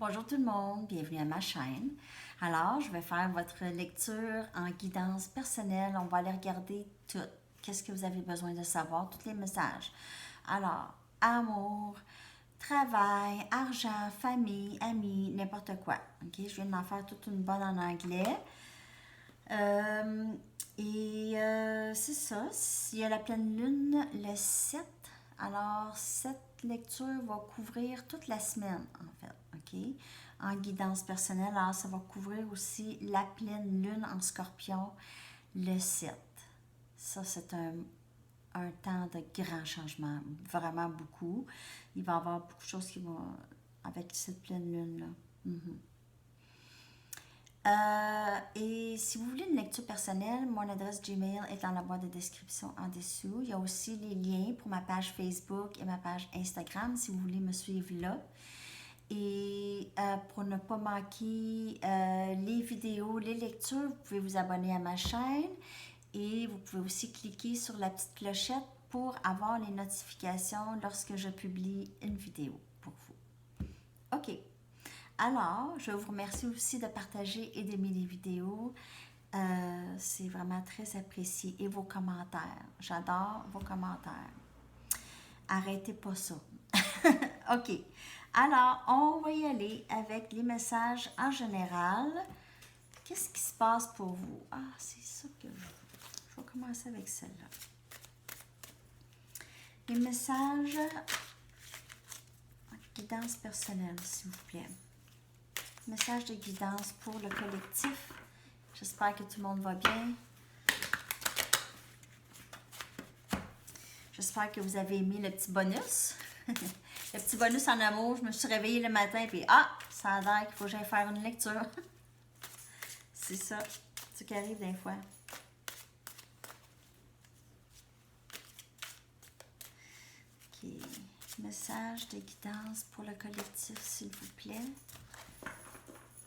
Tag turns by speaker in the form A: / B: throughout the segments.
A: Bonjour tout le monde, bienvenue à ma chaîne. Alors, je vais faire votre lecture en guidance personnelle. On va aller regarder tout. Qu'est-ce que vous avez besoin de savoir, tous les messages. Alors, amour, travail, argent, famille, amis, n'importe quoi. Ok, je viens d'en faire toute une bonne en anglais. Euh, c'est ça. Il y a la pleine lune le 7. Alors, cette lecture va couvrir toute la semaine, en fait. OK? En guidance personnelle. Alors, ça va couvrir aussi la pleine lune en scorpion le 7. Ça, c'est un temps de grand changement. Vraiment beaucoup. Il va y avoir beaucoup de choses qui vont avec cette pleine lune-là. Et si vous voulez une lecture personnelle, mon adresse Gmail est dans la boîte de description en dessous. Il y a aussi les liens pour ma page Facebook et ma page Instagram si vous voulez me suivre là. Et pour ne pas manquer les vidéos, les lectures, vous pouvez vous abonner à ma chaîne et vous pouvez aussi cliquer sur la petite clochette pour avoir les notifications lorsque je publie une vidéo pour vous. OK. Alors, je vous remercie aussi de partager et d'aimer les vidéos. C'est vraiment très apprécié. Et vos commentaires. J'adore vos commentaires. Arrêtez pas ça. OK. Alors, on va y aller avec les messages en général. Qu'est-ce qui se passe pour vous? Ah, c'est ça que je vais commencer avec celle-là. Les messages en guidance personnelle, s'il vous plaît. Message de guidance pour le collectif. J'espère que tout le monde va bien. J'espère que vous avez aimé le petit bonus. Le petit bonus en amour, je me suis réveillée le matin et ça a l'air qu'il faut que j'aille faire une lecture. C'est ça, ce qui arrive des fois. OK. Message de guidance pour le collectif, s'il vous plaît.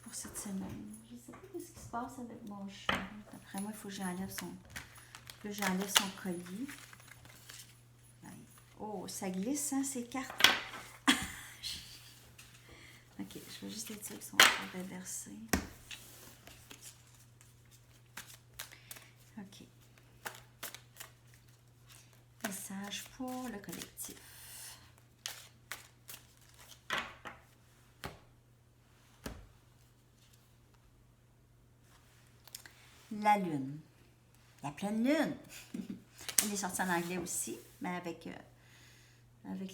A: Pour cette semaine. Je ne sais pas ce qui se passe avec mon chat. D'après moi, il faut que j'enlève son colis. Oh, ça glisse, hein, ces cartes. OK, je vais juste être sûre qu'ils sont pas reversés. OK. Message pour le collectif. La lune. La pleine lune. Elle est sortie en anglais aussi, mais avec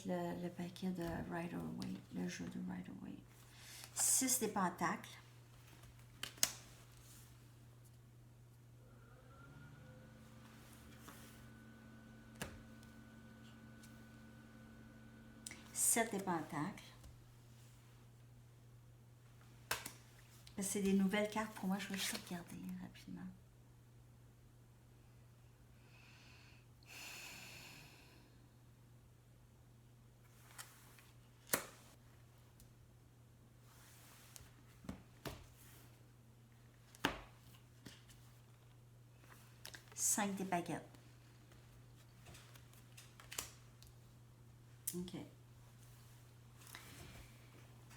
A: le paquet de Rider-Waite, le jeu de Rider-Waite. 6 des pentacles. Sept des pentacles. C'est des nouvelles cartes pour moi, je vais juste regarder rapidement. Cinq des baguettes. OK.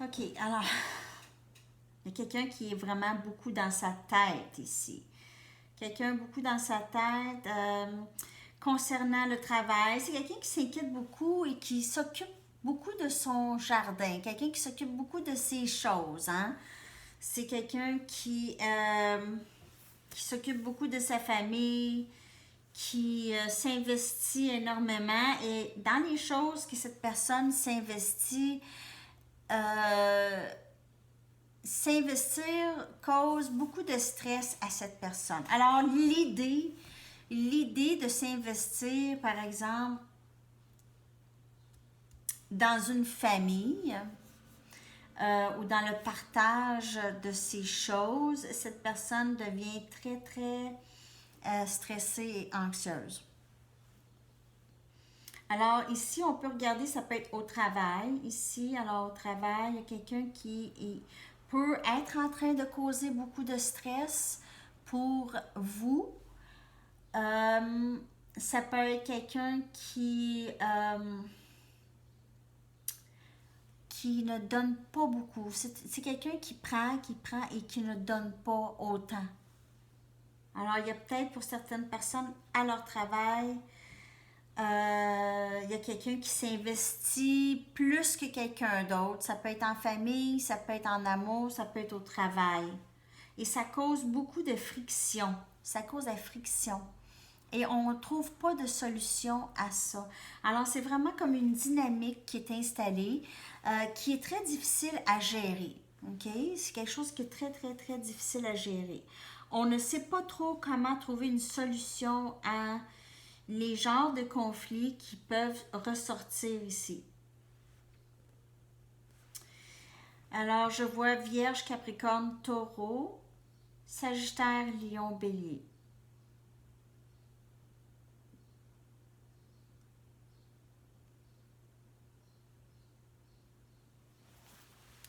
A: OK, alors, il y a quelqu'un qui est vraiment beaucoup dans sa tête ici. Quelqu'un beaucoup dans sa tête concernant le travail. C'est quelqu'un qui s'inquiète beaucoup et qui s'occupe beaucoup de son jardin. Quelqu'un qui s'occupe beaucoup de ses choses. Hein? C'est quelqu'un qui s'occupe beaucoup de sa famille, qui s'investit énormément. Et dans les choses que cette personne s'investit, s'investir cause beaucoup de stress à cette personne. Alors, l'idée de s'investir, par exemple, dans une famille ou dans le partage de ces choses, cette personne devient très, très stressée et anxieuse. Alors, ici, on peut regarder, ça peut être au travail. Ici, alors, au travail, il y a quelqu'un qui peut être en train de causer beaucoup de stress pour vous. Ça peut être quelqu'un qui qui ne donne pas beaucoup. C'est quelqu'un qui prend et qui ne donne pas autant. Alors, il y a peut-être pour certaines personnes à leur travail, il y a quelqu'un qui s'investit plus que quelqu'un d'autre. Ça peut être en famille, ça peut être en amour, ça peut être au travail. Et ça cause beaucoup de friction. Ça cause la friction. Et on ne trouve pas de solution à ça. Alors, c'est vraiment comme une dynamique qui est installée, qui est très difficile à gérer. OK? C'est quelque chose qui est très, très, très difficile à gérer. On ne sait pas trop comment trouver une solution à les genres de conflits qui peuvent ressortir ici. Alors, je vois Vierge, Capricorne, Taureau, Sagittaire, Lion, Bélier.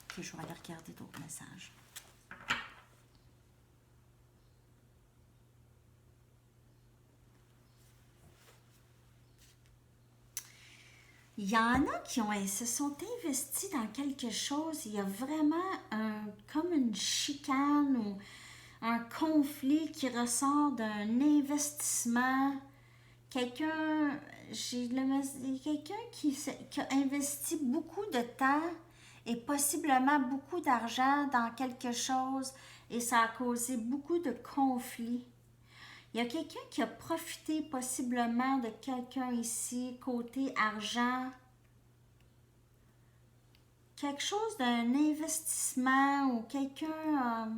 A: Ok, je vais aller regarder d'autres messages. Il y en a qui se sont investis dans quelque chose. Il y a vraiment comme une chicane ou un conflit qui ressort d'un investissement. Quelqu'un qui a investi beaucoup de temps et possiblement beaucoup d'argent dans quelque chose et ça a causé beaucoup de conflits. Il y a quelqu'un qui a profité possiblement de quelqu'un ici, côté argent. Quelque chose d'un investissement ou quelqu'un...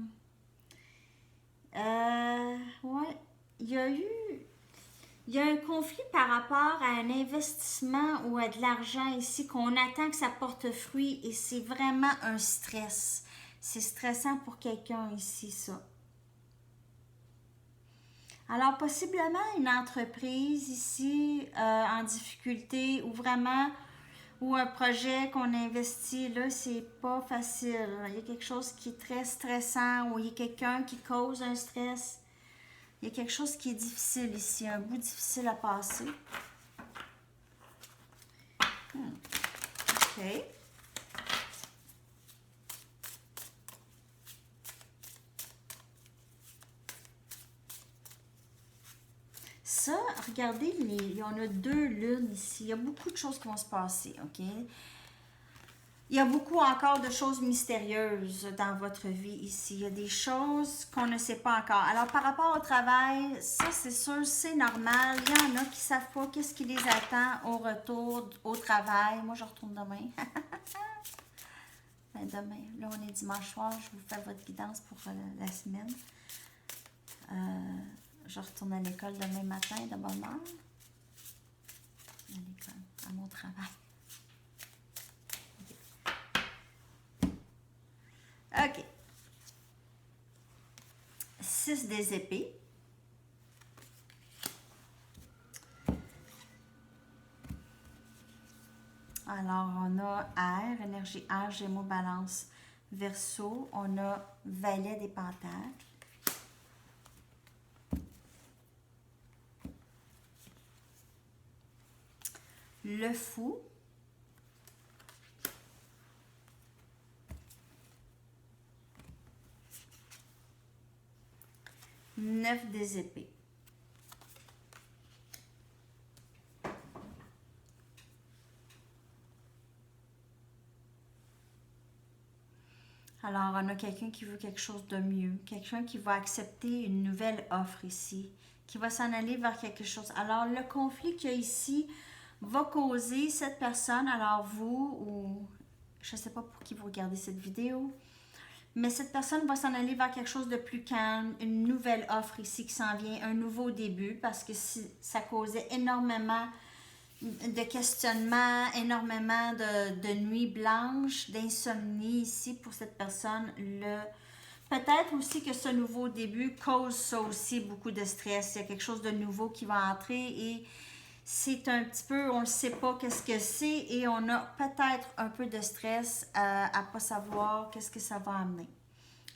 A: ouais, il y a un conflit par rapport à un investissement ou à de l'argent ici qu'on attend que ça porte fruit et c'est vraiment un stress. C'est stressant pour quelqu'un ici, ça. Alors, possiblement une entreprise ici en difficulté ou vraiment, ou un projet qu'on investit, là, c'est pas facile. Il y a quelque chose qui est très stressant ou il y a quelqu'un qui cause un stress. Il y a quelque chose qui est difficile ici, un bout difficile à passer. OK. Ça, regardez, il y en a 2 lunes ici. Il y a beaucoup de choses qui vont se passer, OK? Il y a beaucoup encore de choses mystérieuses dans votre vie ici. Il y a des choses qu'on ne sait pas encore. Alors, par rapport au travail, ça, c'est sûr, c'est normal. Il y en a qui ne savent pas qu'est-ce qui les attend au retour au travail. Moi, je retourne demain. Ben, demain, là, on est dimanche soir. Je vous fais votre guidance pour la semaine. Je retourne à l'école demain matin de bonne heure. À l'école, à mon travail. OK. 6 des épées. Alors, on a Air, énergie Air, Gémeaux, Balance, Verseau. On a Valet des Pentacles. Le Fou. Neuf des épées. Alors, on a quelqu'un qui veut quelque chose de mieux, quelqu'un qui va accepter une nouvelle offre ici, qui va s'en aller vers quelque chose. Alors, le conflit qu'il y a ici va causer cette personne, alors vous, ou je ne sais pas pour qui vous regardez cette vidéo, mais cette personne va s'en aller vers quelque chose de plus calme, une nouvelle offre ici qui s'en vient, un nouveau début, parce que ça causait énormément de questionnements, énormément de nuits blanches, d'insomnie ici pour cette personne. Peut-être aussi que ce nouveau début cause ça aussi, beaucoup de stress. Il y a quelque chose de nouveau qui va entrer et c'est un petit peu, on ne sait pas qu'est-ce que c'est et on a peut-être un peu de stress à ne pas savoir qu'est-ce que ça va amener.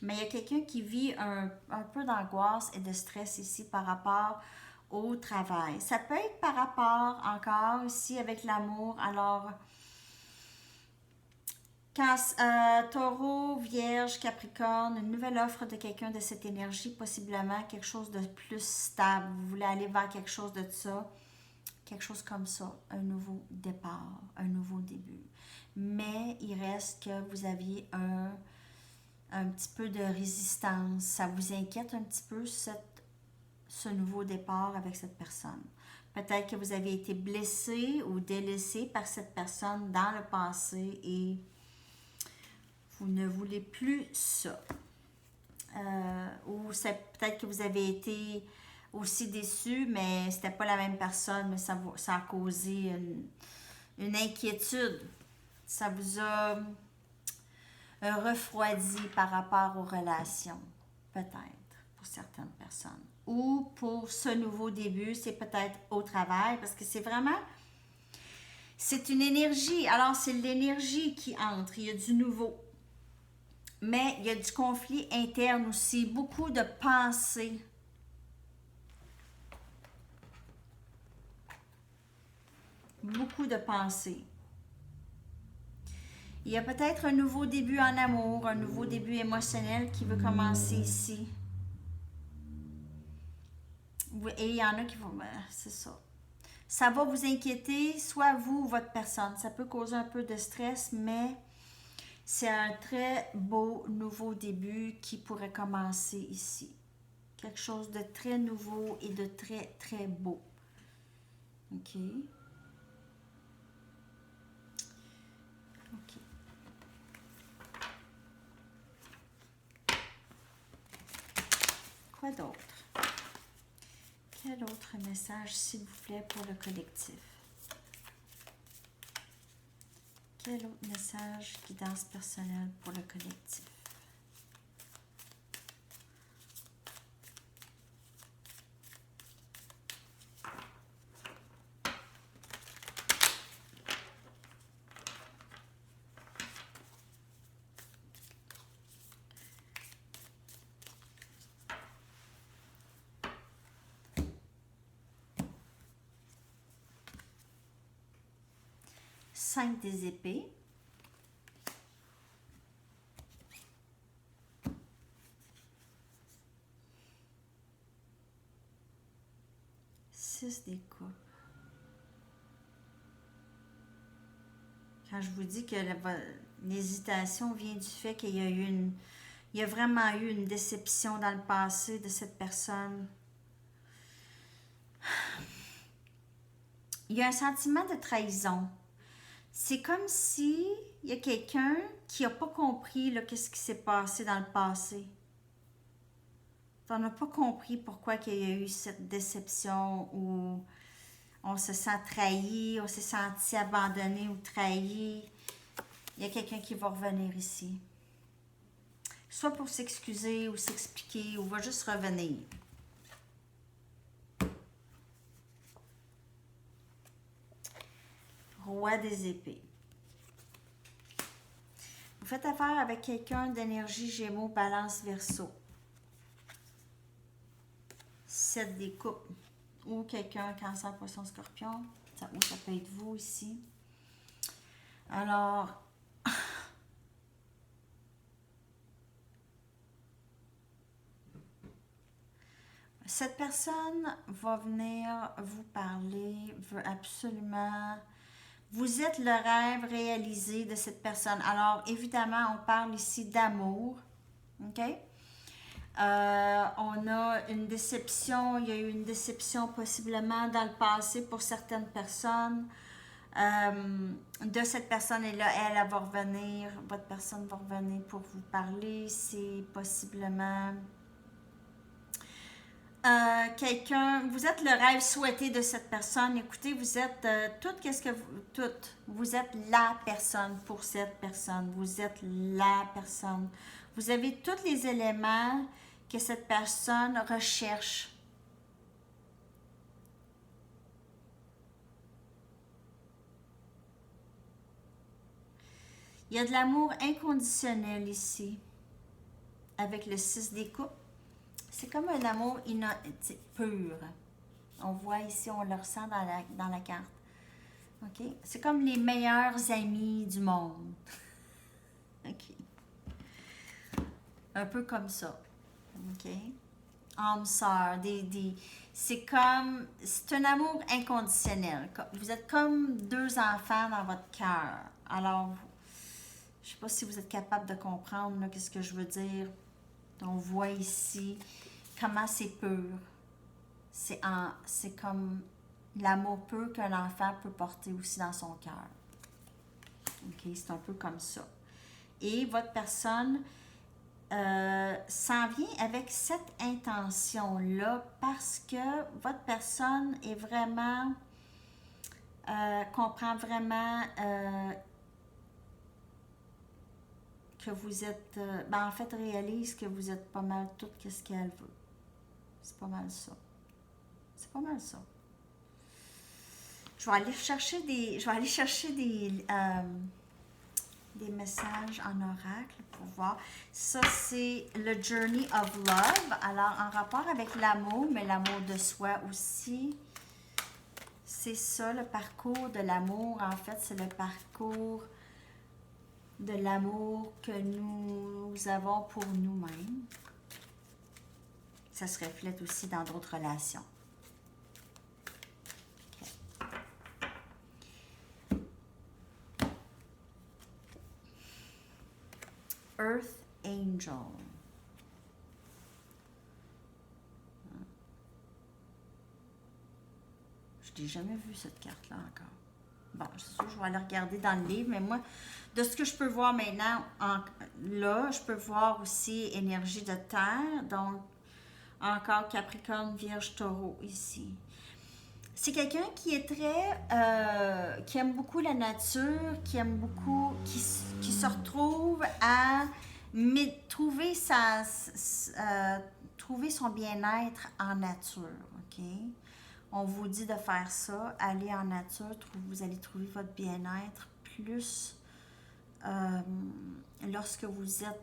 A: Mais il y a quelqu'un qui vit un peu d'angoisse et de stress ici par rapport au travail. Ça peut être par rapport encore ici avec l'amour. Alors, Taureau, Vierge, Capricorne, une nouvelle offre de quelqu'un de cette énergie, possiblement quelque chose de plus stable. Vous voulez aller vers quelque chose de ça, quelque chose comme ça, un nouveau départ, un nouveau début. Mais il reste que vous aviez un petit peu de résistance. Ça vous inquiète un petit peu ce nouveau départ avec cette personne. Peut-être que vous avez été blessé ou délaissé par cette personne dans le passé et vous ne voulez plus ça. Ou c'est peut-être que vous avez été aussi déçu, mais c'était pas la même personne, mais ça a causé une inquiétude. Ça vous a refroidi par rapport aux relations, peut-être, pour certaines personnes. Ou pour ce nouveau début, c'est peut-être au travail, parce que c'est vraiment, c'est une énergie. Alors, c'est l'énergie qui entre, il y a du nouveau. Mais il y a du conflit interne aussi, beaucoup de pensées. Beaucoup de pensées. Il y a peut-être un nouveau début en amour, un nouveau début émotionnel qui veut commencer ici. Et il y en a qui vont... c'est ça. Ça va vous inquiéter, soit vous ou votre personne. Ça peut causer un peu de stress, mais c'est un très beau nouveau début qui pourrait commencer ici. Quelque chose de très nouveau et de très, très beau. OK. OK. Quoi d'autre? Quel autre message, s'il vous plaît, pour le collectif? Quel autre message, guidance personnelle pour le collectif? Cinq des épées. Six des coupes. Quand je vous dis que l'hésitation vient du fait qu'il y a il y a vraiment eu une déception dans le passé de cette personne. Il y a un sentiment de trahison. C'est comme si il y a quelqu'un qui n'a pas compris qu'est-ce qui s'est passé dans le passé. On n'a pas compris pourquoi il y a eu cette déception où on se sent trahi, on s'est senti abandonné ou trahi. Il y a quelqu'un qui va revenir ici. Soit pour s'excuser ou s'expliquer ou va juste revenir. Roi des épées. Vous faites affaire avec quelqu'un d'énergie Gémeaux, Balance, Verseau. 7 des coupes. Ou quelqu'un Cancer, Poisson, Scorpion. Ça peut être vous ici. Alors, cette personne va venir vous parler, veut absolument... Vous êtes le rêve réalisé de cette personne. Alors, évidemment, on parle ici d'amour. OK? On a une déception. Il y a eu une déception possiblement dans le passé pour certaines personnes. De cette personne, et là, elle va revenir. Votre personne va revenir pour vous parler. C'est possiblement... quelqu'un, vous êtes le rêve souhaité de cette personne. Écoutez, vous êtes vous êtes la personne pour cette personne. Vous êtes la personne. Vous avez tous les éléments que cette personne recherche. Il y a de l'amour inconditionnel ici, avec le 6 des coupes. C'est comme un amour pur. On voit ici, on le ressent dans la carte. OK? C'est comme les meilleurs amis du monde. OK. Un peu comme ça. OK? Âme sœur. C'est comme... C'est un amour inconditionnel. Vous êtes comme deux enfants dans votre cœur. Alors, je ne sais pas si vous êtes capable de comprendre qu'est-ce que je veux dire. On voit ici comment c'est pur. C'est comme l'amour pur qu'un enfant peut porter aussi dans son cœur. OK? C'est un peu comme ça. Et votre personne s'en vient avec cette intention-là parce que votre personne est vraiment, comprend vraiment que vous êtes, en fait, réalise que vous êtes pas mal tout ce qu'elle veut. C'est pas mal ça. C'est pas mal ça. Je vais aller chercher des messages en oracle pour voir. Ça, c'est le Journey of Love. Alors, en rapport avec l'amour, mais l'amour de soi aussi. C'est ça, le parcours de l'amour. En fait, c'est le parcours de l'amour que nous avons pour nous-mêmes. Ça se reflète aussi dans d'autres relations. Earth Angel. Je n'ai jamais vu cette carte-là encore. Bon, c'est sûr, je vais aller regarder dans le livre, mais moi, de ce que je peux voir maintenant, là, je peux voir aussi énergie de terre, donc encore Capricorne, Vierge, Taureau ici. C'est quelqu'un qui est très, qui aime beaucoup la nature, qui aime beaucoup, qui se retrouve à trouver trouver son bien-être en nature, ok? On vous dit de faire ça, aller en nature, vous allez trouver votre bien-être plus lorsque vous êtes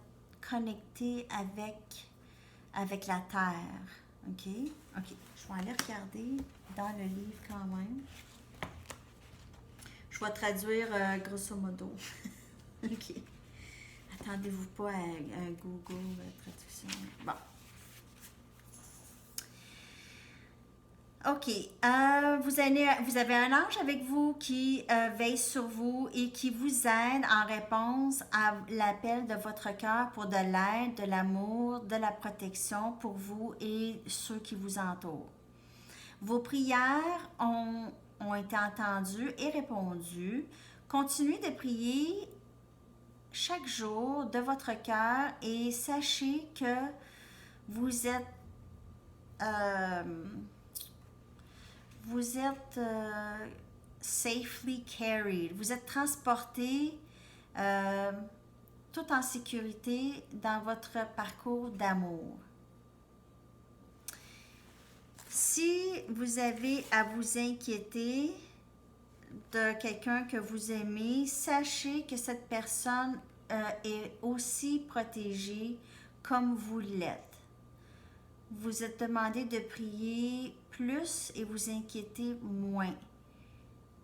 A: connecté avec la terre, ok? Ok, je vais aller regarder dans le livre quand même. Je vais traduire grosso modo. Ok. Attendez-vous pas à Google traduction. Bon. OK. Vous avez un ange avec vous qui veille sur vous et qui vous aide en réponse à l'appel de votre cœur pour de l'aide, de l'amour, de la protection pour vous et ceux qui vous entourent. Vos prières ont été entendues et répondues. Continuez de prier chaque jour de votre cœur et sachez que vous êtes safely carried. Vous êtes transporté tout en sécurité dans votre parcours d'amour. Si vous avez à vous inquiéter de quelqu'un que vous aimez, sachez que cette personne est aussi protégée comme vous l'êtes. Vous êtes demandé de prier plus et vous inquiéter moins,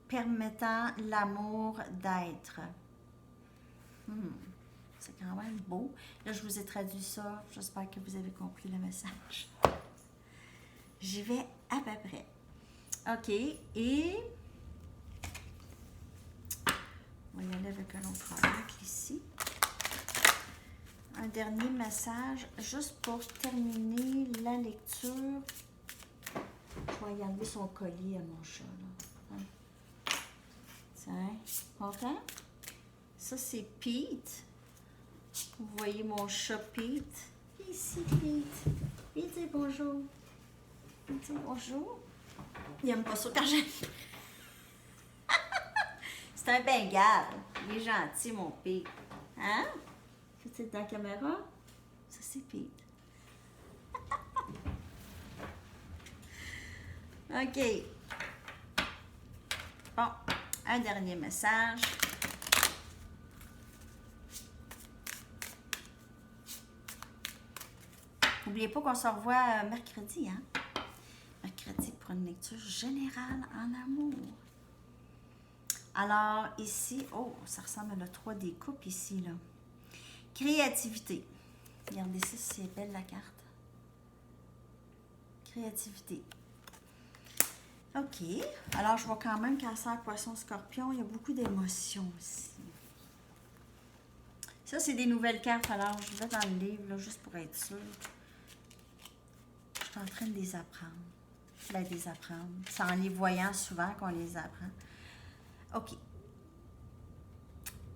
A: permettant l'amour d'être. C'est quand même beau. Là, je vous ai traduit ça. J'espère que vous avez compris le message. J'y vais à peu près. OK. Et on va y aller avec un autre oracle ici. Un dernier message, juste pour terminer la lecture. Je vais y enlever son collier à mon chat. Là. Hein? Tiens, content? Ça, c'est Pete. Vous voyez mon chat Pete? Ici, Pete. Pete, dis bonjour. Pete, dis bonjour. Il n'aime pas ça quand j'aime. C'est un Bengale. Il est gentil, mon Pete. Hein? C'est dans la caméra? Ça, c'est Pete. OK. Bon, un dernier message. N'oubliez pas qu'on se revoit mercredi, hein? Mercredi pour une lecture générale en amour. Alors, ici, oh, ça ressemble à le 3 des coupes ici, là. Créativité. Regardez ça, c'est belle la carte. Créativité. OK. Alors, je vois quand même Cancer, Poisson, Scorpion. Il y a beaucoup d'émotions aussi. Ça, c'est des nouvelles cartes. Alors, je vais dans le livre, là, juste pour être sûre. Je suis en train de les apprendre. Ben, des apprendre. C'est en les voyant souvent qu'on les apprend. OK.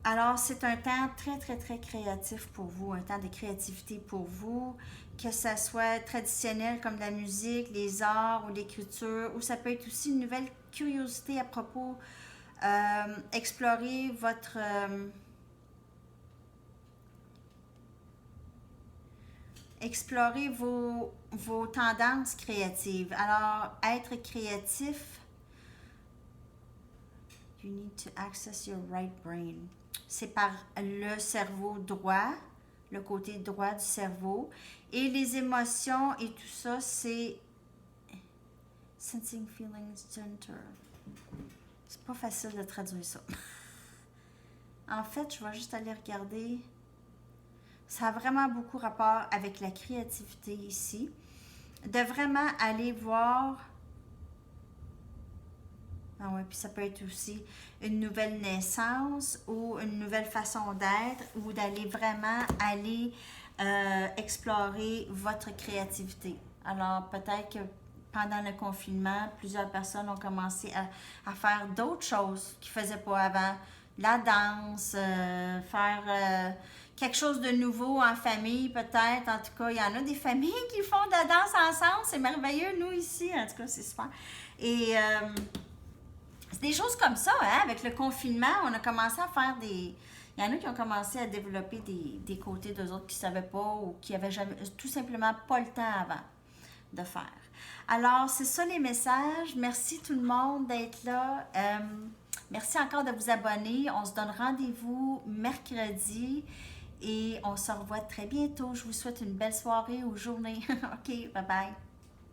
A: Alors, c'est un temps très, très, très créatif pour vous, un temps de créativité pour vous, que ça soit traditionnel comme la musique, les arts ou l'écriture, ou ça peut être aussi une nouvelle curiosité à propos, explorer votre... explorer vos tendances créatives. Alors, être créatif, you need to access your right brain. C'est par le cerveau droit, le côté droit du cerveau. Et les émotions et tout ça, c'est sensing feelings center. C'est pas facile de traduire ça. En fait, je vais juste aller regarder. Ça a vraiment beaucoup rapport avec la créativité ici. De vraiment aller voir... Ah ouais, puis ça peut être aussi une nouvelle naissance ou une nouvelle façon d'être ou d'aller vraiment aller explorer votre créativité. Alors, peut-être que pendant le confinement, plusieurs personnes ont commencé à faire d'autres choses qu'ils ne faisaient pas avant. La danse, faire quelque chose de nouveau en famille, peut-être. En tout cas, il y en a des familles qui font de la danse ensemble. C'est merveilleux, nous, ici. En tout cas, c'est super. Et... c'est des choses comme ça, hein? Avec le confinement, on a commencé à faire des... Il y en a qui ont commencé à développer des côtés d'eux autres qui ne savaient pas ou qui n'avaient jamais, tout simplement pas le temps avant de faire. Alors, c'est ça les messages. Merci tout le monde d'être là. Merci encore de vous abonner. On se donne rendez-vous mercredi et on se revoit très bientôt. Je vous souhaite une belle soirée ou journée. OK, bye bye.